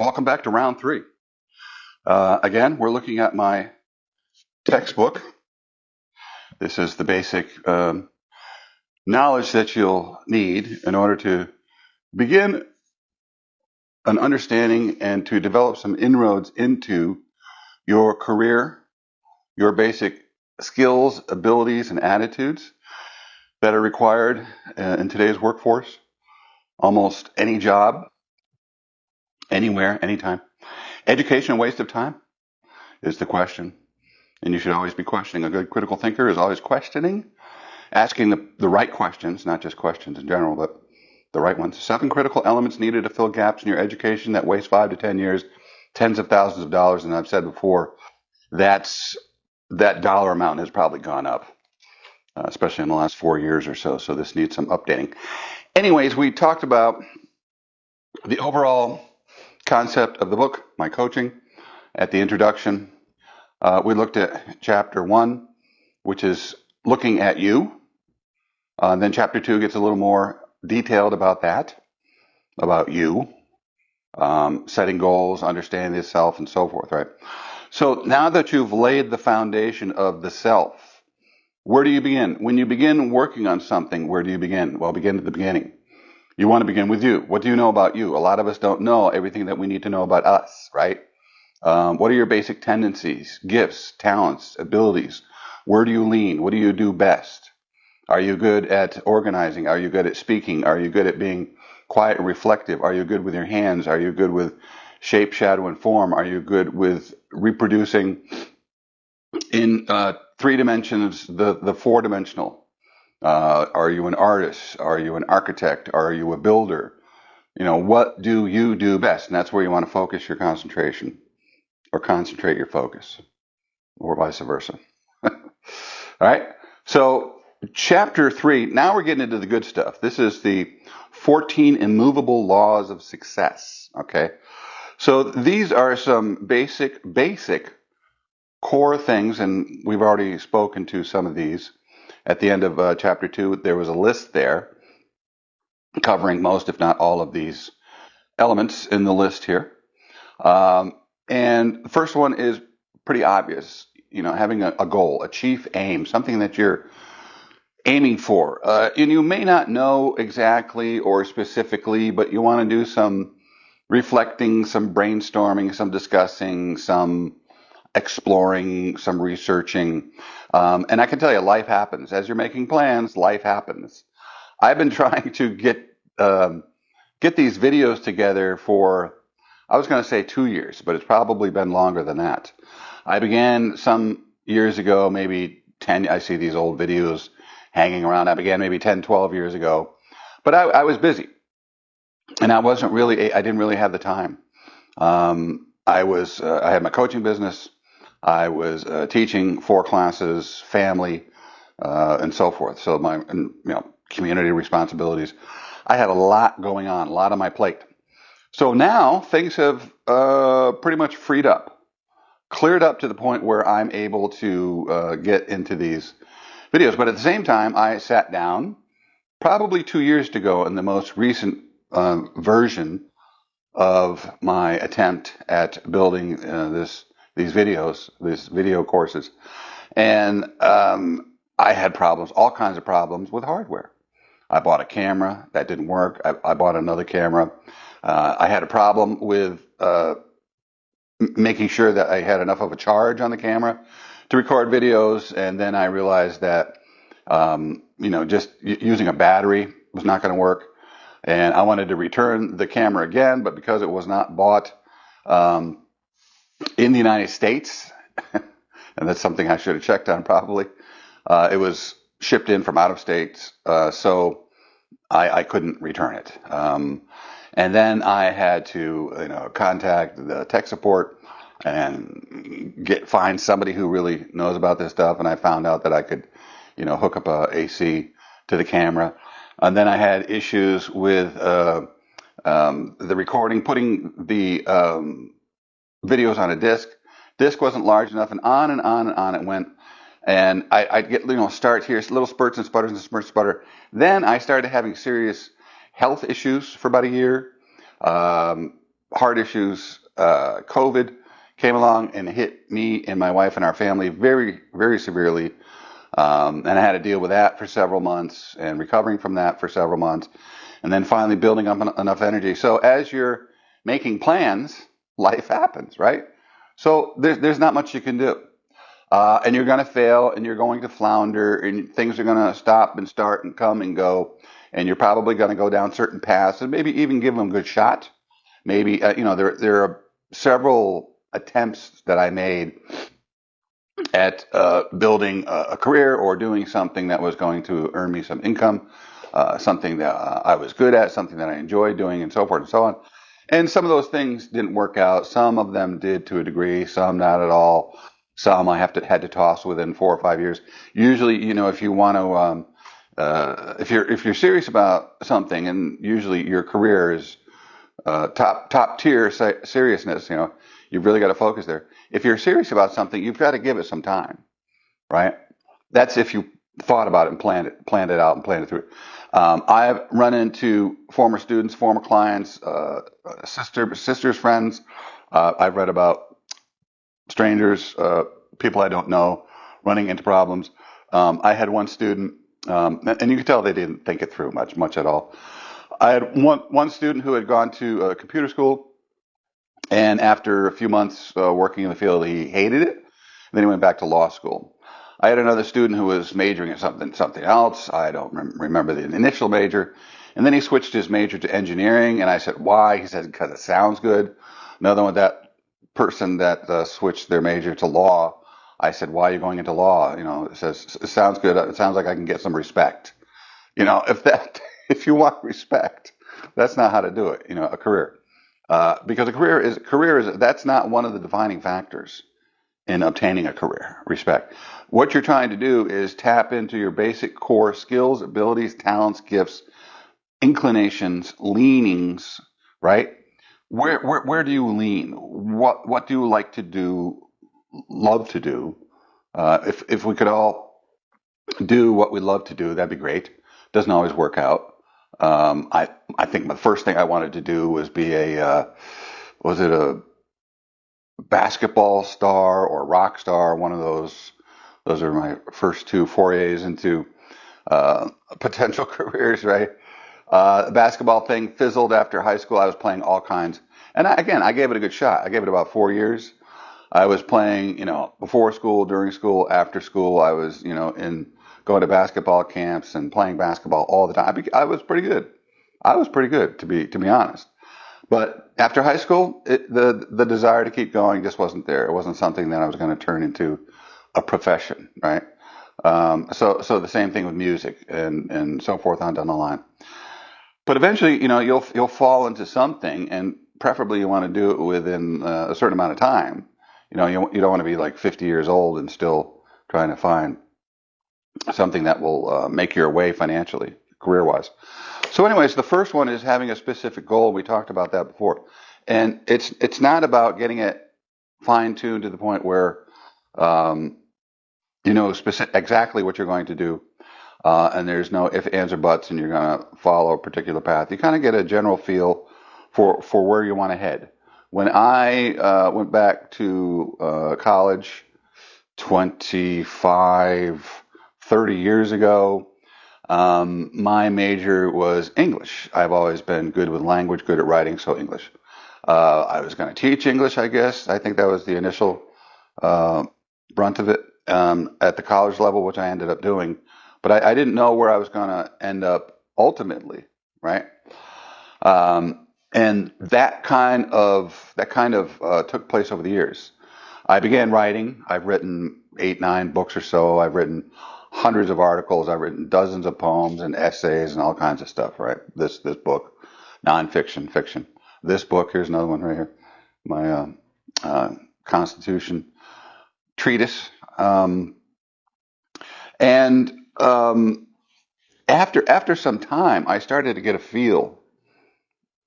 welcome back to round 3. Again, we're looking at my textbook. This is the basic knowledge that you'll need in order to begin an understanding and to develop some inroads into your career, your basic skills, abilities, and attitudes that are required in today's workforce. Almost any job, anywhere, anytime. Education a waste of time is the question. And you should always be questioning. A good critical thinker is always questioning, asking the right questions, not just questions in general, but the right ones. 7 critical elements needed to fill gaps in your education that waste 5 to 10 years, tens of thousands of dollars. And I've said before, that dollar amount has probably gone up, especially in the last 4 years or so. So this needs some updating. Anyways, we talked about the overall concept of the book, my coaching, at the introduction. We looked at chapter 1, which is looking at you. Then chapter 2 gets a little more detailed about that, about you, setting goals, understanding the self, and so forth, right? So now that you've laid the foundation of the self, where do you begin? When you begin working on something, where do you begin? Well, begin at the beginning. You want to begin with you. What do you know about you? A lot of us don't know everything that we need to know about us, right? What are your basic tendencies, gifts, talents, abilities? Where do you lean? What do you do best? Are you good at organizing? Are you good at speaking? Are you good at being quiet and reflective? Are you good with your hands? Are you good with shape, shadow, and form? Are you good with reproducing in 3 dimensions, the 4-dimensional? Are you an artist? Are you an architect? Are you a builder? What do you do best? And that's where you want to focus your concentration, or concentrate your focus, or vice versa. All right. So chapter 3, now we're getting into the good stuff. This is the 14 immovable laws of success. Okay. So these are some basic core things, and we've already spoken to some of these. At the end of chapter 2, there was a list there covering most, if not all, of these elements in the list here. And the first one is pretty obvious, having a goal, a chief aim, something that you're aiming for. And you may not know exactly or specifically, but you want to do some reflecting, some brainstorming, some discussing, some exploring, some researching. And I can tell you, life happens. As you're making plans, life happens. I've been trying to get these videos together for, I was going to say 2 years, but it's probably been longer than that. I began some years ago, maybe 10. I see these old videos hanging around. I began maybe 10, 12 years ago, but I was busy, and I didn't really have the time. I had my coaching business. I was teaching 4 classes, family, and so forth. So my community responsibilities. I had a lot going on, a lot on my plate. So now things have pretty much freed up, cleared up to the point where I'm able to get into these videos. But at the same time, I sat down probably 2 years ago in the most recent version of my attempt at building these video courses. And I had problems, all kinds of problems with hardware. I bought a camera that didn't work. I bought another camera. I had a problem with making sure that I had enough of a charge on the camera to record videos. And then I realized that, just using a battery was not going to work. And I wanted to return the camera again, but because it was not bought in the United States, and that's something I should have checked on probably, it was shipped in from out of state, so I couldn't return it. And then I had to contact the tech support and find somebody who really knows about this stuff. And I found out that I could hook up a AC to the camera. And then I had issues with the recording, putting the videos on a disc. Disc wasn't large enough, and on and on and on it went. And I'd get start here, little spurts and sputters and sputter. Then I started having serious health issues for about a year. heart issues, COVID came along and hit me and my wife and our family very, very severely. And I had to deal with that for several months and recovering from that for several months. And then finally building up enough energy. So as you're making plans, life happens, right? So there's not much you can do. And you're going to fail and you're going to flounder and things are going to stop and start and come and go. And you're probably going to go down certain paths and maybe even give them a good shot. Maybe, there are several attempts that I made at building a career or doing something that was going to earn me some income, something that I was good at, something that I enjoyed doing, and so forth and so on. And some of those things didn't work out. Some of them did to a degree, some not at all. Some I had to toss within 4 or 5 years. Usually, if you want to, if you're serious about something, and usually your career is top tier seriousness, you've really got to focus there. If you're serious about something, you've got to give it some time, right? That's if you thought about it and planned it out and planned it through. I've run into former students, former clients, sisters, friends. I've read about strangers, people I don't know, running into problems. I had one student, and you could tell they didn't think it through much at all. I had one student who had gone to computer school, and after a few months working in the field, he hated it. Then he went back to law school. I had another student who was majoring in something else. I don't remember the initial major. And then he switched his major to engineering. And I said, why? He said, because it sounds good. Another one, that person that switched their major to law, I said, why are you going into law? It says, it sounds good. It sounds like I can get some respect. If you want respect, that's not how to do it, a career. Because a career is that's not one of the defining factors in obtaining a career, respect. What you're trying to do is tap into your basic core skills, abilities, talents, gifts, inclinations, leanings, right? Where do you lean? What do you like to do, love to do? If we could all do what we love to do, that'd be great. Doesn't always work out. I think the first thing I wanted to do was be was it a basketball star or rock star? One of those. Those are my first two forays into potential careers, right? The basketball thing fizzled after high school. I was playing all kinds. And I gave it a good shot. I gave it about 4 years. I was playing, before school, during school, after school. I was, in going to basketball camps and playing basketball all the time. I was pretty good. I was pretty good, to be honest. But after high school, the desire to keep going just wasn't there. It wasn't something that I was going to turn into a profession, right? So the same thing with music and so forth on down the line. But eventually, you'll fall into something, and preferably you want to do it within a certain amount of time. You don't want to be like 50 years old and still trying to find something that will make your way financially, career-wise. So, anyways, the first one is having a specific goal. We talked about that before, and it's not about getting it fine-tuned to the point where you know exactly what you're going to do, and there's no ifs, ands, or buts, and you're going to follow a particular path. You kind of get a general feel for where you want to head. When I went back to college 25, 30 years ago, my major was English. I've always been good with language, good at writing, so English. I was going to teach English, I guess. I think that was the initial uh, brunt of it at the college level, which I ended up doing. But I didn't know where I was going to end up ultimately, right? And that kind of took place over the years. I began writing. I've written 8, 9 books or so. I've written hundreds of articles. I've written dozens of poems and essays and all kinds of stuff. Right. This book, nonfiction, fiction. This book. Here's another one right here. My Constitution treatise. And after some time, I started to get a feel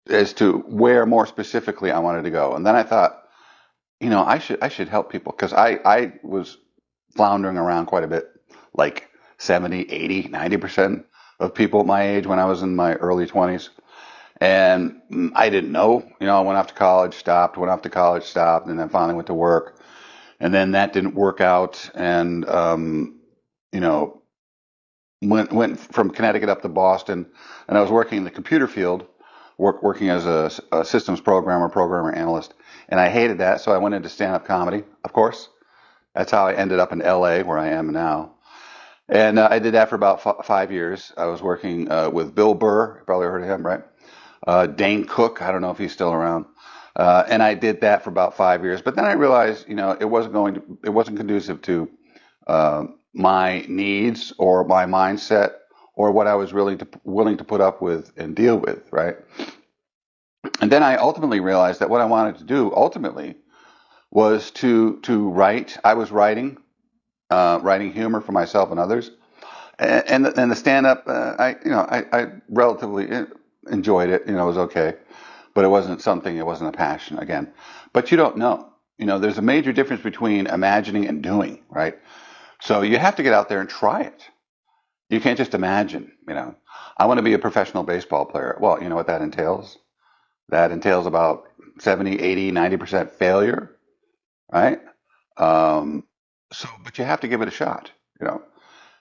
as to where more specifically I wanted to go. And then I thought, I should help people because I was floundering around quite a bit, like 70, 80, 90% of people my age when I was in my early 20s. And I didn't know. I went off to college, stopped, went off to college, stopped, and then finally went to work. And then that didn't work out. And, you know, went from Connecticut up to Boston. And I was working in the computer field, working as a systems programmer analyst. And I hated that. So I went into stand-up comedy, of course. That's how I ended up in LA, where I am now. And I did that for about 5 years. I was working with Bill Burr. You probably heard of him, right? Dane Cook. I don't know if he's still around. And I did that for about 5 years. But then I realized, it wasn't conducive to my needs or my mindset or what I was really willing to put up with and deal with, right? And then I ultimately realized that what I wanted to do ultimately was to write. I was writing humor for myself and others, and the stand up. I relatively enjoyed it. It was okay, but it wasn't something. It wasn't a passion again. But you don't know. There's a major difference between imagining and doing, right? So you have to get out there and try it. You can't just imagine. I want to be a professional baseball player. Well, you know what that entails? That entails about 70, 80, 90% failure, right? Um, but you have to give it a shot, you know.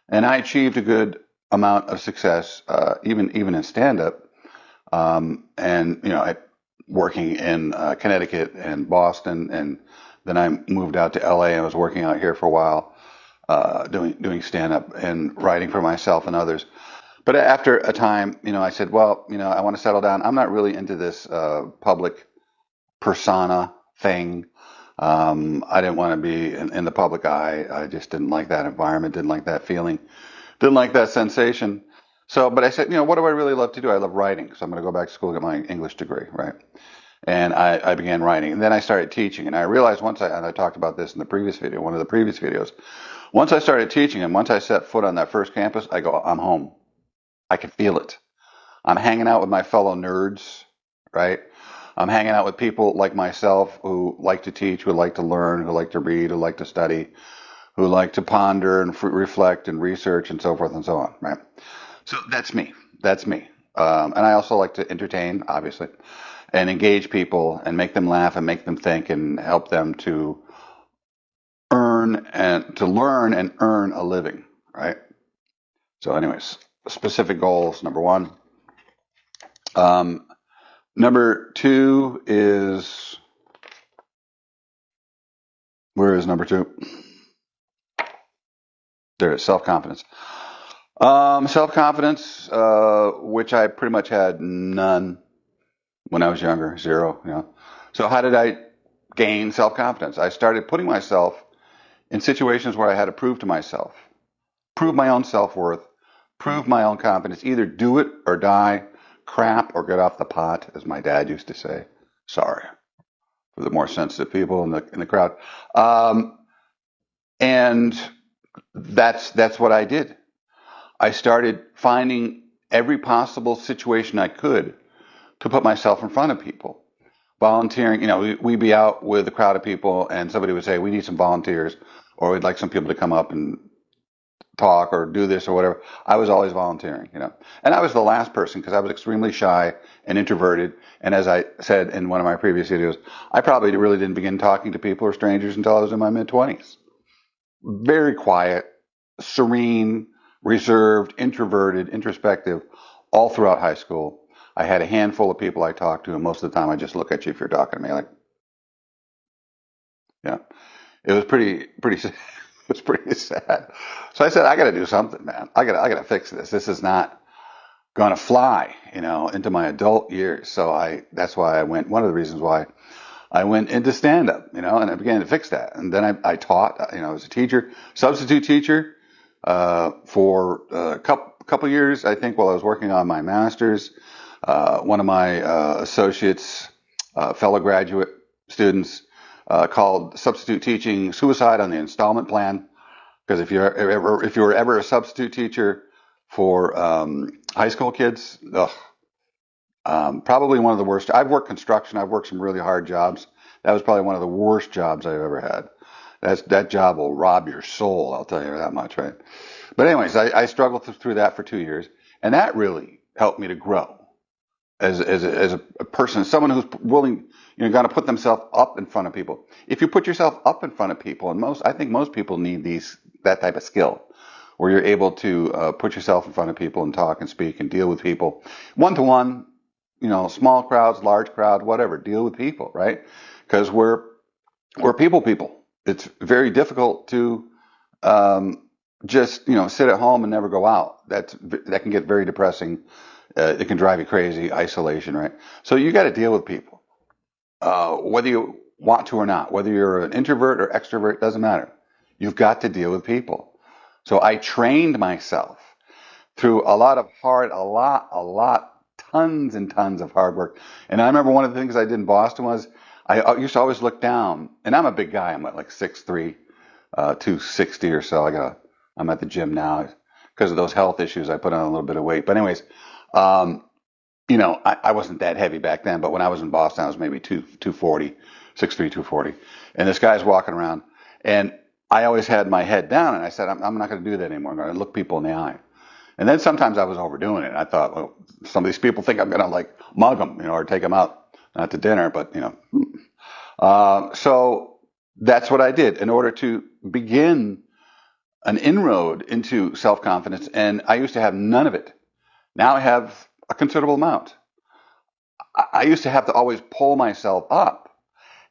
And I achieved a good amount of success, even in stand up. And working in Connecticut and Boston, and then I moved out to LA and was working out here for a while, doing stand up and writing for myself and others. But after a time, I said, well, I want to settle down. I'm not really into this public persona thing. I didn't want to be in the public eye. I just didn't like that environment, didn't like that feeling, didn't like that sensation. But I said, what do I really love to do? I love writing. So I'm going to go back to school and get my English degree, right? And I began writing. And then I started teaching. And I realized and I talked about this in the previous video, one of the previous videos. Once I started teaching and once I set foot on that first campus, I go, I'm home. I can feel it. I'm hanging out with my fellow nerds, right? I'm hanging out with people like myself who like to teach, who like to learn, who like to read, who like to study, who like to ponder and reflect and research and so forth and so on, right? So that's me. That's me. And I also like to entertain, obviously, and engage people and make them laugh and make them think and help them to learn and earn a living, right? So anyways, specific goals, number one. Number two is, where is number two? There is self-confidence. Self-confidence, which I pretty much had none when I was younger, zero. So how did I gain self-confidence? I started putting myself in situations where I had to prove to myself, prove my own self-worth, prove my own competence, either do it or die, crap or get off the pot, as my dad used to say. Sorry for the more sensitive people in the crowd. And that's what I did. I started finding every possible situation I could to put myself in front of people. Volunteering, we'd be out with a crowd of people and somebody would say, we need some volunteers, or we'd like some people to come up and talk or do this or whatever. I was always volunteering. And I was the last person because I was extremely shy and introverted. And as I said in one of my previous videos, I probably really didn't begin talking to people or strangers until I was in my mid-20s. Very quiet, serene, reserved, introverted, introspective, all throughout high school. I had a handful of people I talked to, and most of the time I just look at you if you're talking to me. Like, yeah, it was pretty, it was pretty sad. So I said, I got to do something, man. I got to fix this. This is not going to fly, into my adult years. So that's why I went. One of the reasons why I went into stand-up, and I began to fix that. And then I taught, I was a teacher, substitute teacher, for a couple years, I think, while I was working on my master's. One of my associates, fellow graduate students, called substitute teaching suicide on the installment plan. Because if you were ever a substitute teacher for high school kids, probably one of the worst. I've worked construction. I've worked some really hard jobs. That was probably one of the worst jobs I've ever had. That job will rob your soul. I'll tell you that much, right? But anyways, I struggled through that for 2 years, and that really helped me to grow as a person, someone who's willing, got to put themselves up in front of people. If you put yourself up in front of people, and I think most people need that type of skill, where you're able to put yourself in front of people and talk and speak and deal with people, one to one, small crowds, large crowd, whatever, deal with people, right? Because we're people. It's very difficult to just sit at home and never go out. That can get very depressing. It can drive you crazy. Isolation, right? So you got to deal with people, whether you want to or not. Whether you're an introvert or extrovert, doesn't matter. You've got to deal with people. So I trained myself through a lot, tons and tons of hard work. And I remember one of the things I did in Boston was I used to always look down, and I'm a big guy. I'm like 6'3", 260 or so. I'm at the gym now because of those health issues. I put on a little bit of weight, but anyways, I wasn't that heavy back then. But when I was in Boston, I was maybe 240, 6'3", 240. And this guy's walking around, and I always had my head down, and I said, I'm not going to do that anymore. I'm going to look people in the eye. And then sometimes I was overdoing it. I thought, well, some of these people think I'm going to like mug them, or take them out, not to dinner, but so that's what I did in order to begin an inroad into self-confidence. And I used to have none of it. Now I have a considerable amount. I used to have to always pull myself up.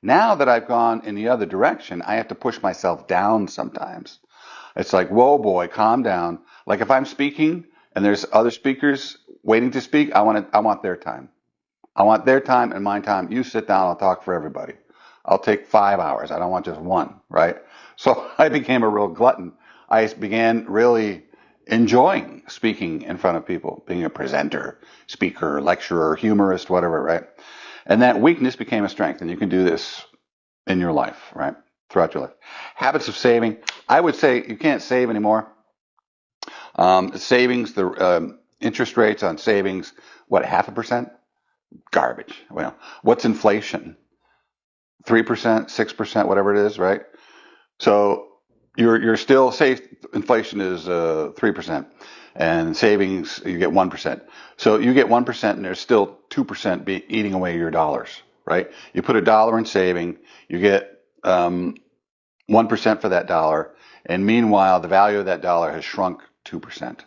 Now that I've gone in the other direction, I have to push myself down sometimes. It's like, whoa, boy, calm down. Like if I'm speaking and there's other speakers waiting to speak, I want their time. I want their time and my time. You sit down, I'll talk for everybody. I'll take 5 hours. I don't want just one, right? So I became a real glutton. I began really enjoying speaking in front of people, being a presenter, speaker, lecturer, humorist, whatever, right? And that weakness became a strength, and you can do this in your life, right? Throughout your life. Habits of saving. I would say you can't save anymore. Savings, the interest rates on savings, what, 0.5%? Garbage. Well, what's inflation? 3%, 6%, whatever it is, right? So you're still safe. Inflation is 3%, and savings you get 1%. So you get 1%, and there's still 2% eating away your dollars, right? You put $1 in saving, you get 1% for that dollar, and meanwhile the value of that dollar has shrunk 2%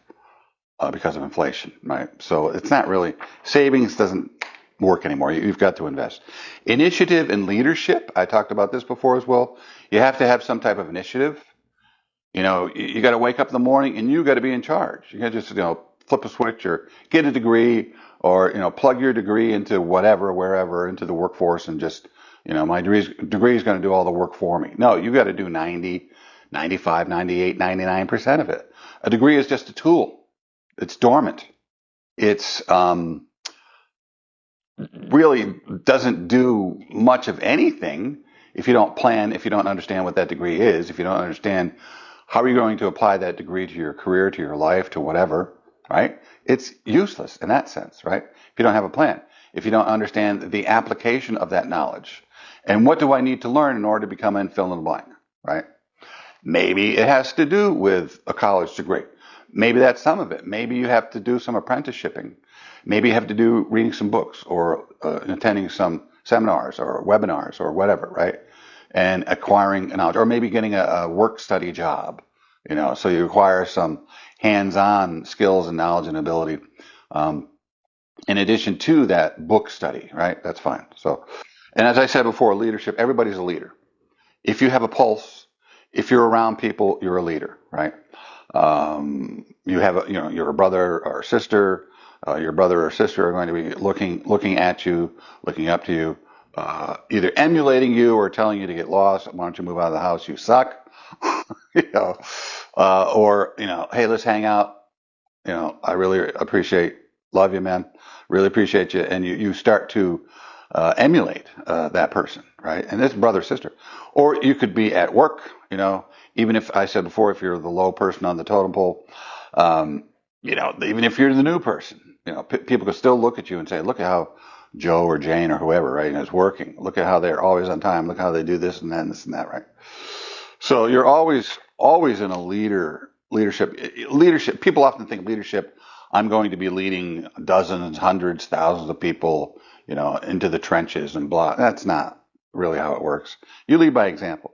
because of inflation, right? So it's not really, savings doesn't work anymore. You've got to invest. Initiative and leadership. I talked about this before as well. You have to have some type of initiative. You got to wake up in the morning and you got to be in charge. You can't just, flip a switch or get a degree or, plug your degree into whatever, wherever, into the workforce and just, my degree is going to do all the work for me. No, you got to do 90, 95, 98, 99% of it. A degree is just a tool. It's dormant. It's, really doesn't do much of anything if you don't plan, if you don't understand what that degree is, if you don't understand how are you going to apply that degree to your career, to your life, to whatever, right? It's useless in that sense, right? If you don't have a plan, if you don't understand the application of that knowledge. And what do I need to learn in order to become a fill in the blank, right? Maybe it has to do with a college degree. Maybe that's some of it. Maybe you have to do some apprenticeshipping. Maybe you have to do reading some books or attending some seminars or webinars or whatever, right? And acquiring knowledge, or maybe getting a work study job, so you require some hands-on skills and knowledge and ability. In addition to that book study, right? That's fine. So, and as I said before, leadership, everybody's a leader. If you have a pulse, if you're around people, you're a leader, right? You have you're a brother or a sister. Your brother or sister are going to be looking at you, looking up to you, either emulating you or telling you to get lost. Why don't you move out of the house? You suck. Or hey, let's hang out. I really love you, man. Really appreciate you. And you start to emulate that person, right? And it's brother, sister. Or you could be at work, even if I said before, if you're the low person on the totem pole, even if you're the new person, people could still look at you and say, look at how Joe or Jane or whoever, right, is working. Look at how they're always on time. Look how they do this and that and this and that, right? So you're always in a leadership. Leadership. People often think leadership I'm going to be leading dozens, hundreds, thousands of people, into the trenches and blah. That's not really how it works. You lead by example.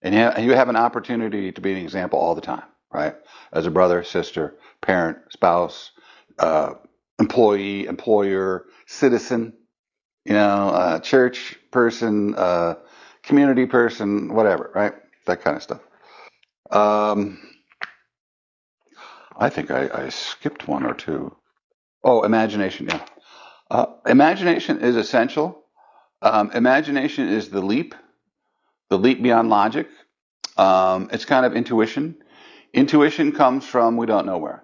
And you have an opportunity to be an example all the time, right? As a brother, sister, parent, spouse, uh, employee, employer, citizen, church person, community person, whatever, right? That kind of stuff. Um, I think I skipped one or two. Oh, imagination, yeah. Imagination is essential. Imagination is the leap beyond logic. It's kind of intuition. Intuition comes from we don't know where.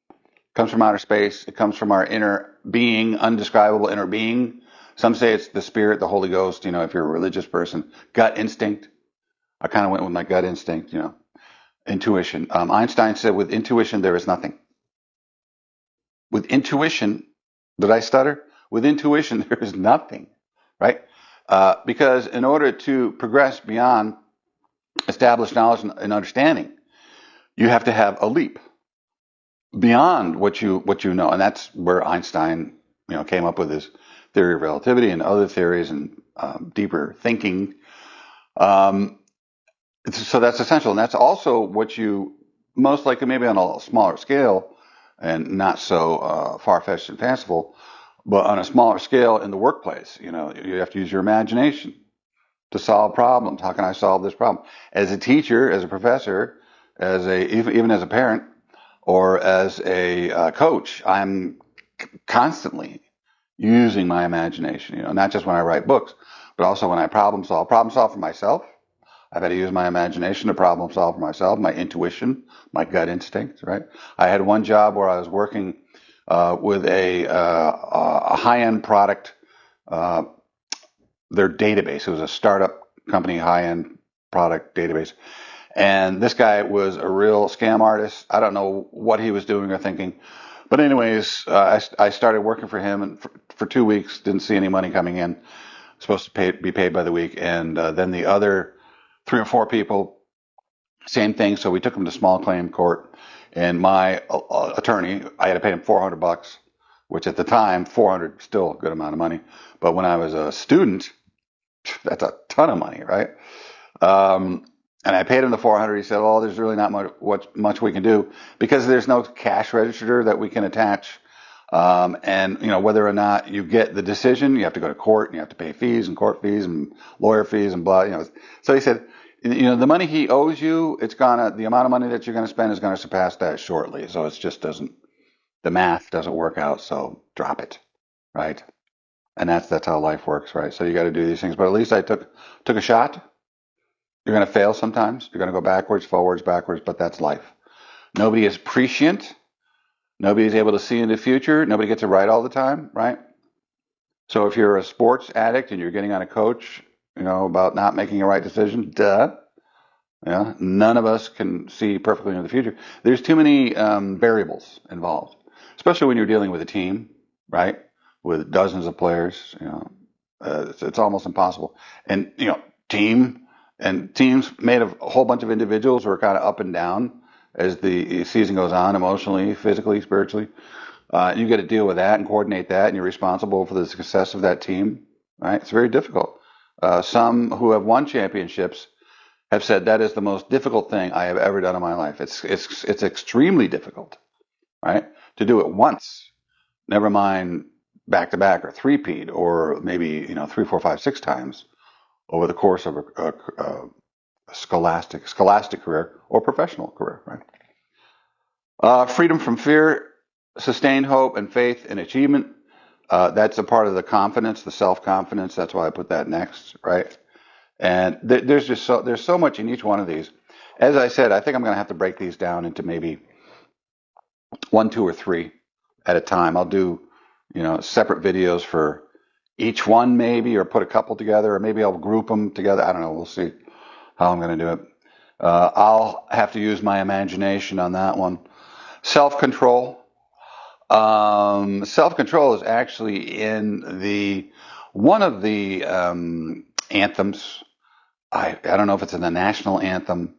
It comes from outer space. It comes from our inner being, undescribable inner being. Some say it's the spirit, the Holy Ghost, if you're a religious person. Gut instinct. I kind of went with my gut instinct, intuition. Einstein said with intuition, there is nothing. With intuition, did I stutter? With intuition, there is nothing, right? Because in order to progress beyond established knowledge and understanding, you have to have a leap beyond what you know, and that's where Einstein, came up with his theory of relativity and other theories and deeper thinking. Um, so that's essential, and that's also what you most likely, maybe on a smaller scale, and not so far-fetched and fanciful, but on a smaller scale in the workplace, you have to use your imagination to solve problems. How can I solve this problem? As a teacher, as a professor, even as a parent, or as a coach, I'm constantly using my imagination. Not just when I write books, but also when I problem solve. Problem solve for myself. I've had to use my imagination to problem solve for myself, my intuition, my gut instinct. Right. I had one job where I was working with a high-end product. Their database. It was a startup company, high-end product database. And this guy was a real scam artist. I don't know what he was doing or thinking. But anyways, I started working for him, and for 2 weeks, didn't see any money coming in. Supposed to be paid by the week. And then the other 3 or 4 people, same thing. So we took him to small claim court. And my attorney, I had to pay him $400, which at the time, 400 still a good amount of money. But when I was a student, that's a ton of money, right? And I paid him the 400. He said, "Oh, there's really not much we can do because there's no cash register that we can attach. And whether or not you get the decision, you have to go to court and you have to pay fees and court fees and lawyer fees and blah. So he said, the money he owes you, the amount of money that you're gonna spend is gonna surpass that shortly. So it just doesn't, the math doesn't work out. So drop it, right? And that's how life works, right? So you got to do these things. But at least I took a shot. You're going to fail sometimes. You're going to go backwards, forwards, backwards, but that's life. Nobody is prescient. Nobody is able to see into the future. Nobody gets it right all the time, right? So if you're a sports addict and you're getting on a coach, about not making a right decision, duh. Yeah, none of us can see perfectly into the future. There's too many variables involved, especially when you're dealing with a team, right? With dozens of players, it's almost impossible. And teams made of a whole bunch of individuals who are kind of up and down as the season goes on, emotionally, physically, spiritually. You got to deal with that and coordinate that, and you're responsible for the success of that team, right? It's very difficult. Some who have won championships have said that is the most difficult thing I have ever done in my life. It's extremely difficult, right? To do it once, never mind back to back or three-peat or maybe 3, 4, 5, 6 times over the course of a scholastic career or professional career, right? Freedom from fear, sustained hope, and faith in achievement. That's a part of the confidence, the self-confidence. That's why I put that next, right? And there's so much in each one of these. As I said, I think I'm going to have to break these down into maybe 1, 2, or 3 at a time. I'll do, separate videos for each one maybe, or put a couple together, or maybe I'll group them together. I don't know. We'll see how I'm going to do it. I'll have to use my imagination on that one. Self-control. Self-control is actually in one of the anthems. I don't know if it's in the national anthem.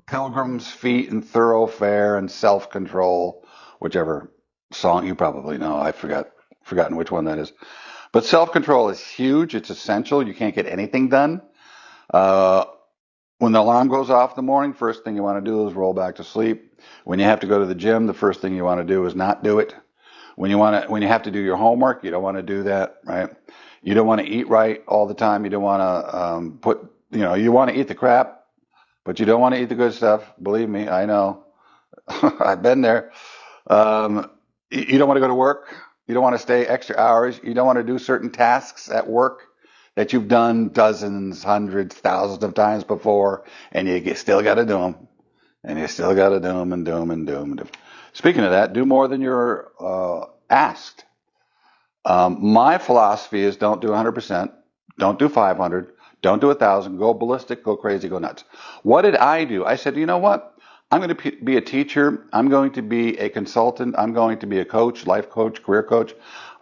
Pilgrim's feet and thoroughfare and self-control. whichever song you probably know. I forgotten which one that is. But self-control is huge. It's essential. You can't get anything done. Uh, when the alarm goes off in the morning, first thing you want to do is roll back to sleep. When you have to go to the gym, the first thing you want to do is not do it. When you have to do your homework, you don't want to do that, right? You don't want to eat right all the time. You don't want to you want to eat the crap, but you don't want to eat the good stuff. Believe me, I know. I've been there. You don't want to go to work. You don't want to stay extra hours. You don't want to do certain tasks at work that you've done dozens, hundreds, thousands of times before, and you still got to do them. And you still got to do them and do them and do them. And do them. Speaking of that, do more than you're asked. My philosophy is don't do 100%, don't do 500, don't do 1,000, go ballistic, go crazy, go nuts. What did I do? I said, you know what? I'm going to be a teacher. I'm going to be a consultant. I'm going to be a coach, life coach, career coach.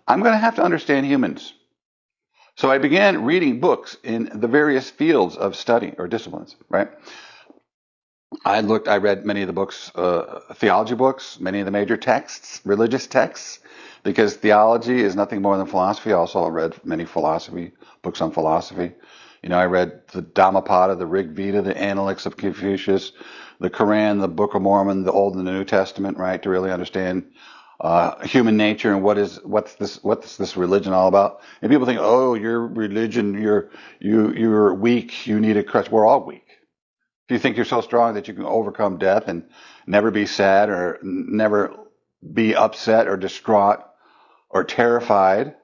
I'm going to have to understand humans. So I began reading books in the various fields of study or disciplines, right? I read many of the books, theology books, many of the major texts, religious texts, because theology is nothing more than philosophy. Also, I read many books on philosophy. I read the Dhammapada, the Rig Veda, the Analects of Confucius, the Quran, the Book of Mormon, the Old and the New Testament, right, to really understand human nature and what's this religion all about. And people think, oh, your religion, you're weak, you need a crutch. We're all weak. If you think you're so strong that you can overcome death and never be sad or never be upset or distraught or terrified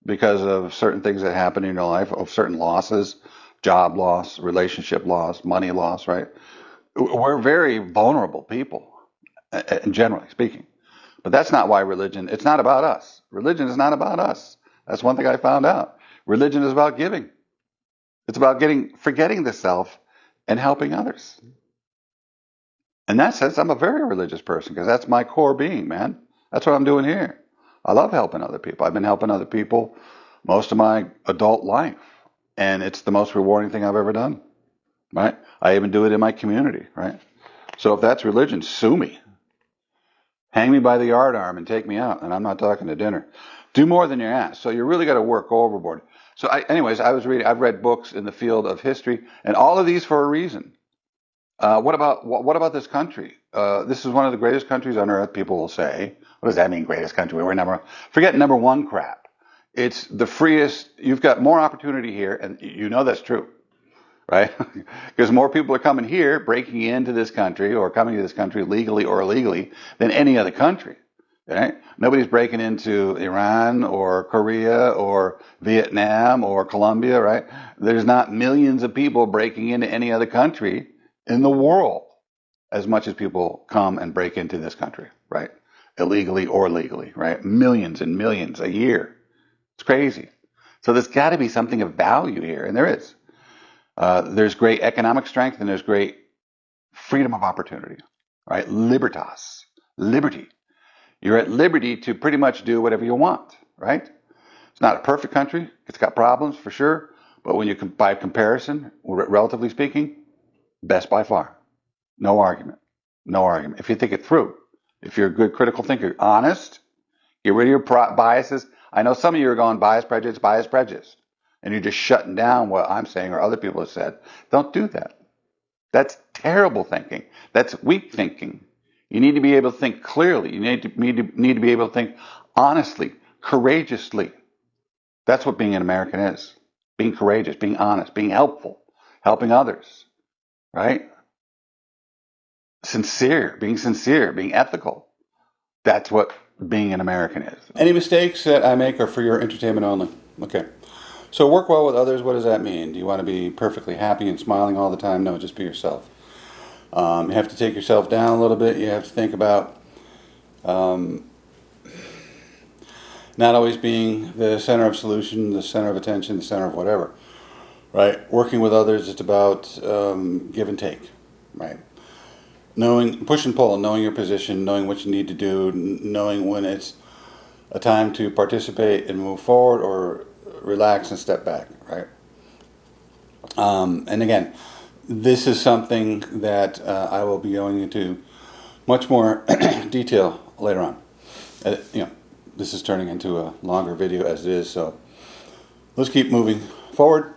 because of certain things that happen in your life, of certain losses, job loss, relationship loss, money loss, right? We're very vulnerable people, generally speaking. But that's not why it's not about us. Religion is not about us. That's one thing I found out. Religion is about giving. It's about forgetting the self and helping others. In that sense, I'm a very religious person because that's my core being, man. That's what I'm doing here. I love helping other people. I've been helping other people most of my adult life, and it's the most rewarding thing I've ever done, right? I even do it in my community, right? So if that's religion, sue me. Hang me by the yardarm and take me out, and I'm not talking to dinner. Do more than you're asked. So you really got to work overboard. So I've read books in the field of history, and all of these for a reason. What about this country? This is one of the greatest countries on earth, people will say. What does that mean, greatest country? Forget number one crap. It's the freest. You've got more opportunity here, and you know that's true, right? Because more people are coming here, breaking into this country, or coming to this country legally or illegally than any other country, right? Nobody's breaking into Iran or Korea or Vietnam or Colombia, right? There's not millions of people breaking into any other country in the world as much as people come and break into this country, right? Illegally or legally, right? Millions and millions a year. It's crazy. So there's got to be something of value here, and there is. There's great economic strength and there's great freedom of opportunity, right? Libertas, liberty. You're at liberty to pretty much do whatever you want, right? It's not a perfect country. It's got problems for sure. But when by comparison, relatively speaking, best by far. No argument. No argument. If you think it through, if you're a good critical thinker, honest, get rid of your biases. I know some of you are going bias, prejudice, and you're just shutting down what I'm saying or other people have said. Don't do that. That's terrible thinking. That's weak thinking. You need to be able to think clearly. You need to be able to think honestly, courageously. That's what being an American is. Being courageous, being honest, being helpful, helping others, right? Sincere, being ethical. That's what being an American is. Any mistakes that I make are for your entertainment only. Okay. So work well with others. What does that mean? Do you want to be perfectly happy and smiling all the time? No, just be yourself. You have to take yourself down a little bit. You have to think about not always being the center of solution, the center of attention, the center of whatever. Right? Working with others, it's about give and take. Right? Knowing, push and pull, knowing your position, knowing what you need to do, knowing when it's a time to participate and move forward or relax and step back, right? And again, this is something that I will be going into much more detail later on. This is turning into a longer video as it is, so let's keep moving forward.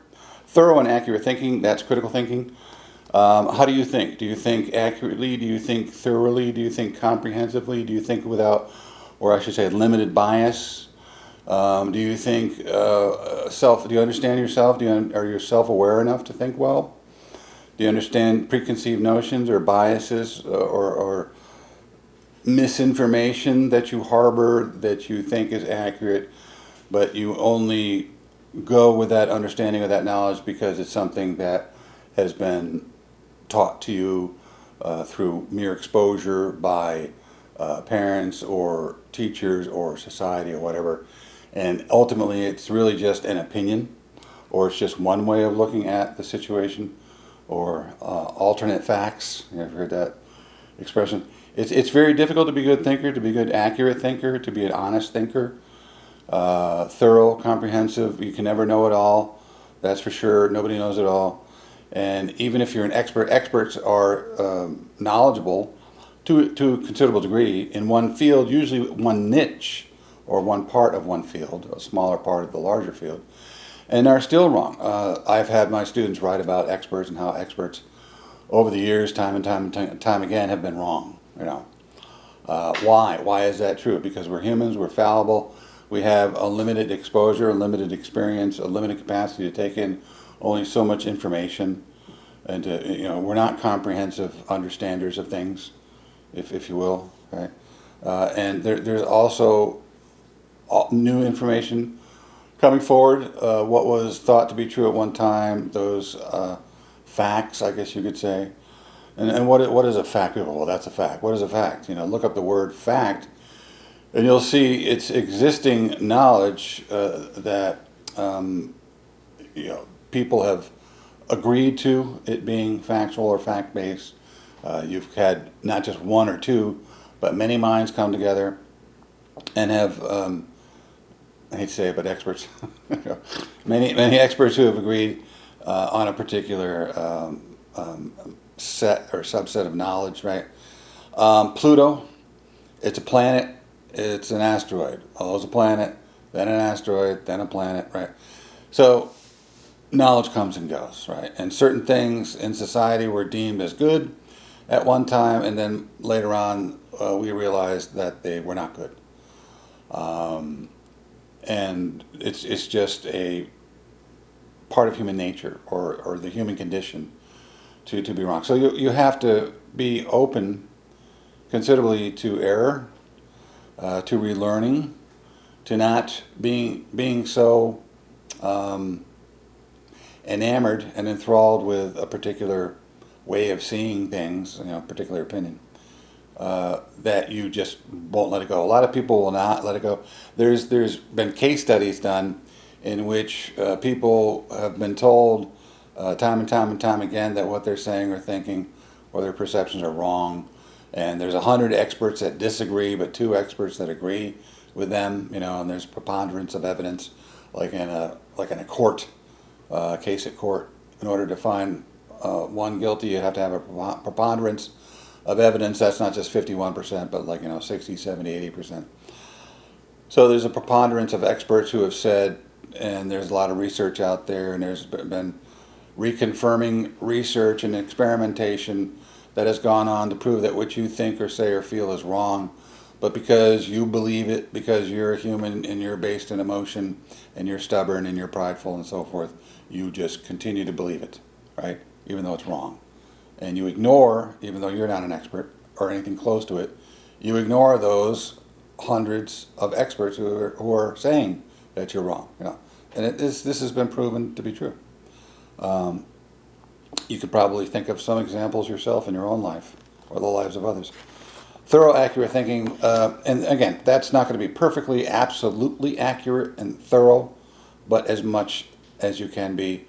Thorough and accurate thinking, that's critical thinking. How do you think? Do you think accurately? Do you think thoroughly? Do you think comprehensively? Do you think without, or I should say, limited bias? Do you think do you understand yourself? Are you self-aware enough to think well? Do you understand preconceived notions or biases or misinformation that you harbor that you think is accurate, but you only go with that understanding or that knowledge because it's something that has been taught to you through mere exposure by parents or teachers or society or whatever, and ultimately it's really just an opinion, or it's just one way of looking at the situation, or alternate facts. You've heard that expression. It's very difficult to be a good thinker, to be a good accurate thinker, to be an honest thinker, thorough, comprehensive. You can never know it all, that's for sure. Nobody knows it all. And even if you're an expert, experts are knowledgeable to a considerable degree in one field, usually one niche or one part of one field, a smaller part of the larger field, and are still wrong. I've had my students write about experts and how experts over the years, time and time again, have been wrong. Why? Why is that true? Because we're humans, we're fallible, we have a limited exposure, a limited experience, a limited capacity to take in only so much information, and we're not comprehensive understanders of things, if you will, right? And there's also new information coming forward. What was thought to be true at one time, those facts, I guess you could say. And what is a fact? Well, that's a fact. What is a fact? Look up the word fact, and you'll see it's existing knowledge that people have agreed to it being factual or fact-based. You've had not just one or two, but many minds come together and have, I hate to say it, but experts, many experts who have agreed on a particular set or subset of knowledge, right? Pluto, it's a planet, it's an asteroid. Oh, it's a planet, then an asteroid, then a planet, right? So knowledge comes and goes, right? And certain things in society were deemed as good at one time, and then later on we realized that they were not good. And it's just a part of human nature or the human condition to be wrong. So you have to be open considerably to error, to relearning, to not being so enamored and enthralled with a particular way of seeing things, particular opinion, that you just won't let it go. A lot of people will not let it go. There's been case studies done in which people have been told time and time again that what they're saying or thinking or their perceptions are wrong, and there's 100 experts that disagree but 2 experts that agree with them, and there's preponderance of evidence, like in a court case at court. In order to find one guilty, you have to have a preponderance of evidence. That's not just 51%, but 60, 70, 80%. So there's a preponderance of experts who have said, and there's a lot of research out there, and there's been reconfirming research and experimentation that has gone on to prove that what you think or say or feel is wrong, but because you believe it, because you're a human and you're based in emotion and you're stubborn and you're prideful and so forth, you just continue to believe it, right? Even though it's wrong. And you ignore, even though you're not an expert or anything close to it, you ignore those hundreds of experts who are saying that you're wrong. And this has been proven to be true. You could probably think of some examples yourself in your own life or the lives of others. Thorough, accurate thinking, and again, that's not going to be perfectly, absolutely accurate and thorough, but as much as you can be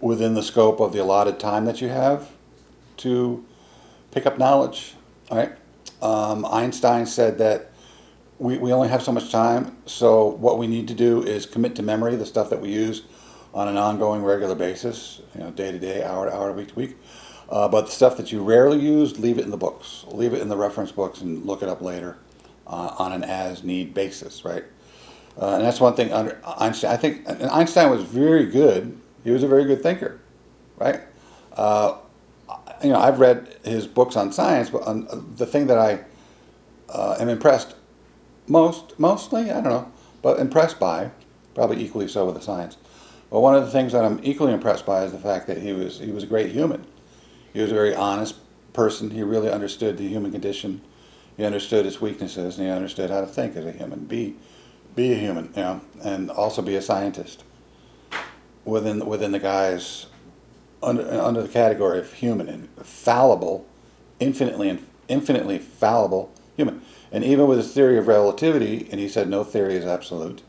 within the scope of the allotted time that you have to pick up knowledge. All right? Einstein said that we only have so much time, so what we need to do is commit to memory the stuff that we use on an ongoing, regular basis, day to day, hour to hour, week to week. But the stuff that you rarely use, leave it in the books. Leave it in the reference books and look it up later. on an as-need basis, right? And that's one thing under Einstein. I think Einstein was very good. He was a very good thinker, right? Uh, I've read his books on science, but the thing that I am impressed mostly, I don't know, but impressed by, probably equally so with the science. But one of the things that I'm equally impressed by is the fact that he was a great human. He was a very honest person. He really understood the human condition. He understood its weaknesses, and he understood how to think as a human, be a human, and also be a scientist within the guise under the category of human and fallible, infinitely fallible human. And even with his theory of relativity, and he said no theory is absolute,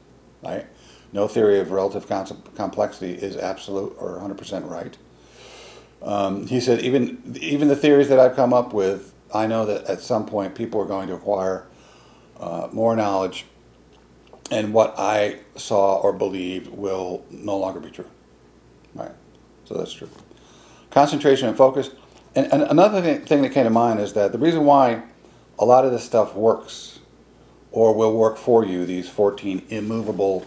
right? No theory of relative complexity is absolute or 100% right. He said even the theories that I've come up with, I know that at some point people are going to acquire more knowledge, and what I saw or believed will no longer be true. Right. So that's true. Concentration and focus. And another thing that came to mind is that the reason why a lot of this stuff works or will work for you, these 14 immovable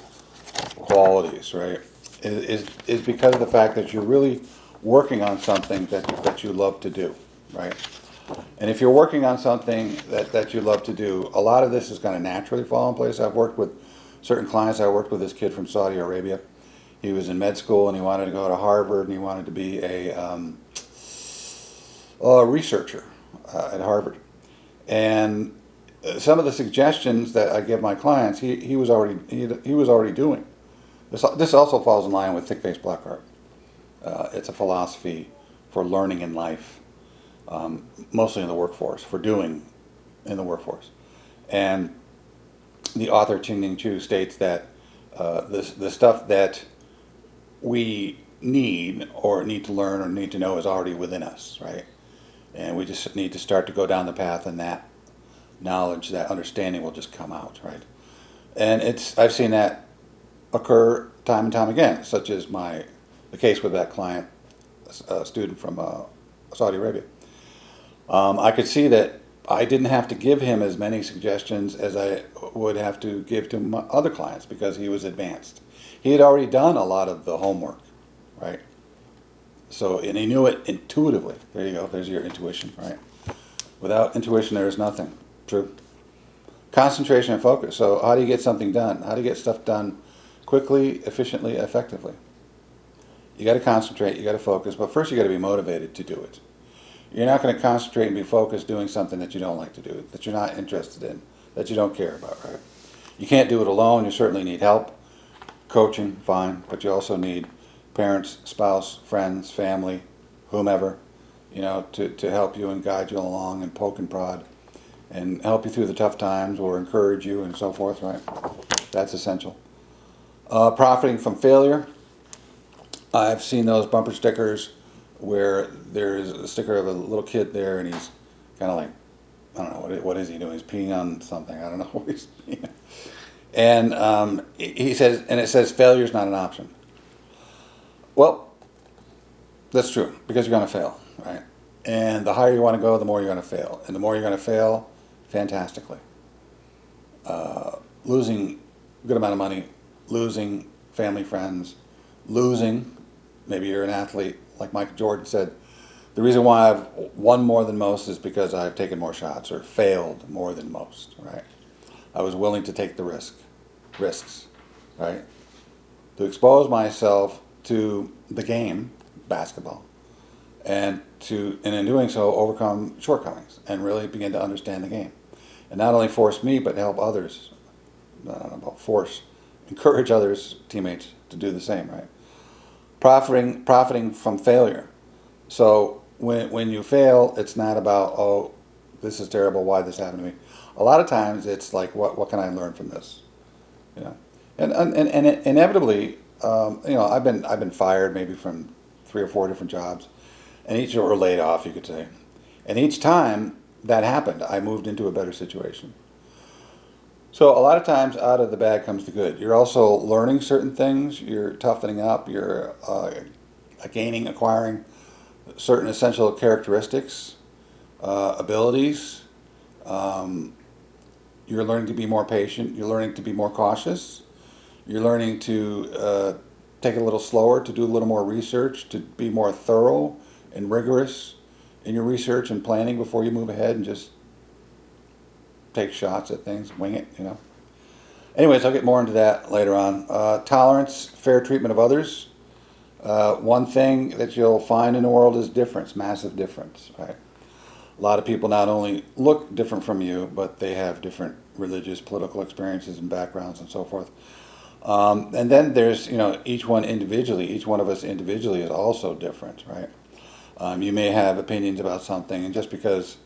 qualities, right, is because of the fact that you're really working on something that you love to do, right? And if you're working on something that you love to do, a lot of this is going to naturally fall in place. I've worked with certain clients. I worked with this kid from Saudi Arabia. He was in med school and he wanted to go to Harvard and he wanted to be a researcher at Harvard. And some of the suggestions that I give my clients, he was already doing. This also falls in line with thick-faced black art. It's a philosophy for learning in life, mostly in the workforce, for doing in the workforce. And the author Ching-Ning Chu states that the stuff that we need to learn or need to know is already within us, right? And we just need to start to go down the path, and that knowledge, that understanding will just come out, right? And I've seen that occur time and time again, such as the case with that client, a student from Saudi Arabia. I could see that I didn't have to give him as many suggestions as I would have to give to my other clients because he was advanced. He had already done a lot of the homework, right? So, and he knew it intuitively. There you go. There's your intuition, right? Without intuition, there is nothing. True. Concentration and focus. So how do you get something done? How do you get stuff done quickly, efficiently, effectively? You got to concentrate, you got to focus, but first you got to be motivated to do it. You're not going to concentrate and be focused doing something that you don't like to do, that you're not interested in, that you don't care about, right? You can't do it alone. You certainly need help. Coaching, fine, but you also need parents, spouse, friends, family, whomever, to help you and guide you along and poke and prod and help you through the tough times or encourage you and so forth, right? That's essential. Profiting from failure. I've seen those bumper stickers where there's a sticker of a little kid there and he's kind of like, I don't know, what is he doing? He's peeing on something. I don't know what he's peeing on. And he says, and it says failure is not an option. Well, that's true because you're going to fail, right? And the higher you want to go, the more you're going to fail. And the more you're going to fail, fantastically. Losing a good amount of money, losing family, friends, losing, maybe you're an athlete, like Michael Jordan said, the reason why I've won more than most is because I've taken more shots or failed more than most, right? I was willing to take the risks, right? To expose myself to the game, basketball, and in doing so, overcome shortcomings and really begin to understand the game. And not only force me, but help others, I don't know about force, encourage others, teammates, to do the same, right? Profiting from failure. So when you fail, it's not about, oh, this is terrible, why this happened to me. A lot of times it's like, what can I learn from this? And inevitably, I've been fired maybe from 3 or 4 different jobs, and each were laid off, you could say. And each time that happened, I moved into a better situation. So a lot of times out of the bad comes the good. You're also learning certain things. You're toughening up. You're acquiring certain essential characteristics, abilities. You're learning to be more patient. You're learning to be more cautious. You're learning to take it a little slower, to do a little more research, to be more thorough and rigorous in your research and planning before you move ahead and just take shots at things, wing it, you know. Anyways, I'll get more into that later on. Tolerance, fair treatment of others. One thing that you'll find in the world is difference, massive difference, right? A lot of people not only look different from you, but they have different religious, political experiences and backgrounds and so forth. And then there's, you know, each one of us individually is also different, right? You may have opinions about something, and just because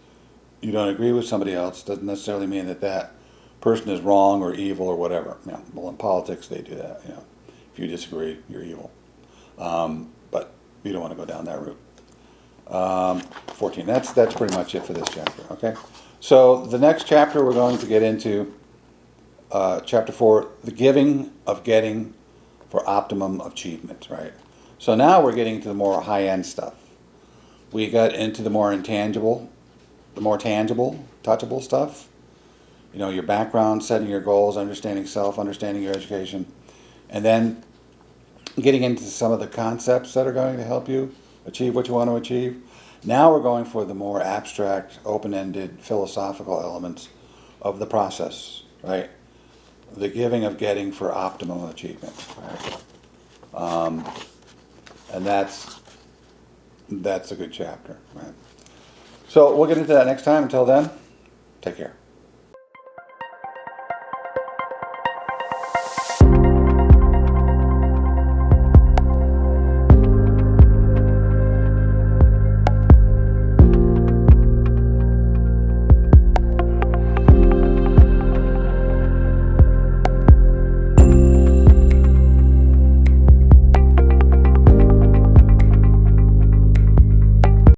you don't agree with somebody else doesn't necessarily mean that that person is wrong or evil or whatever. You know, well, in politics they do that. You know, if you disagree, you're evil. But you don't want to go down that route. 14. That's pretty much it for this chapter. Okay. So the next chapter we're going to get into, chapter 4, the giving of getting for optimum achievement. Right. So now we're getting to the more high-end stuff. We got into the more intangible, the more tangible, touchable stuff. You know, your background, setting your goals, understanding self, understanding your education, and then getting into some of the concepts that are going to help you achieve what you want to achieve. Now we're going for the more abstract, open-ended, philosophical elements of the process, right? The giving of getting for optimum achievement, right? And that's a good chapter, right? So we'll get into that next time. Until then, take care.